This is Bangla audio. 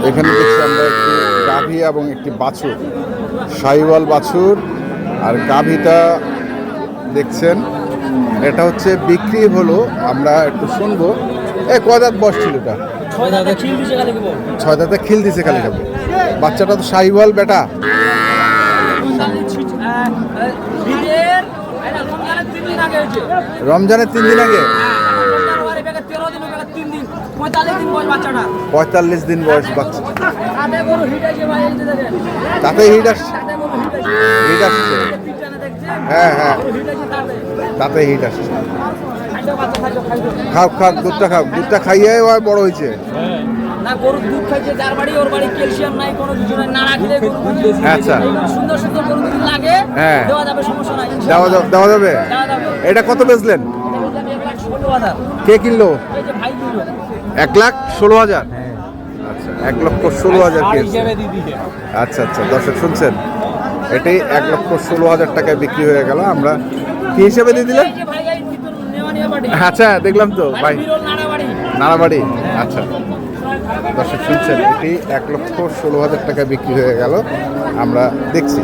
এখানে দেখছি আমরা একটি গাভী এবং একটি বাছুর, শাহিওয়াল বাছুর। আর গাভীটা দেখছেন, এটা হচ্ছে বিক্রি হলো। আমরা একটু শুনবো। কয় দাঁত বয়স ছিল এটা? 6 দাঁতে খিল দিছে খালি কেবল। 6 দাঁতে খিল দিছে খালি কেবল। বাচ্চাটা তো শাহিওয়াল বেটা। রমজানের 3 দিন আগে। 45 দিন বয়স বাচ্চা। তাতে হিট আসছে। হিট আসছে, হ্যাঁ হ্যাঁ, তাতে হিট আসছে। খাও খাও, দুধটা খাও। দুধটা খাইয়ে বড় হয়েছে। না, গরুর দুধ খাইছে, যার বাড়ি ওর বাড়ি ক্যালসিয়াম নাই, কোনো কিছু নাই, না রাখলে আচ্ছা, সুন্দর সুন্দর গরু যদি লাগে হ্যাঁ দেওয়া যাবে, সমস্যা নাই, দেওয়া যাবে। এটা কত বেচলেন? 1,16,000। কে কিনলো? এই যে ভাই দিল 1,16,000। আচ্ছা, 1,16,000 আচ্ছা আচ্ছা, দর্শক শুনছেন, এটাই 1,16,000 টাকায় বিক্রি হয়ে গেল। আমরা কি হিসেবে দিয়ে দিলেন? আচ্ছা, দেখলাম তো ভাই, নাড়াবাড়ি। আচ্ছা, দর্শক শুনছেন, এটি 1,16,000 টাকায় বিক্রি হয়ে গেল। আমরা দেখছি।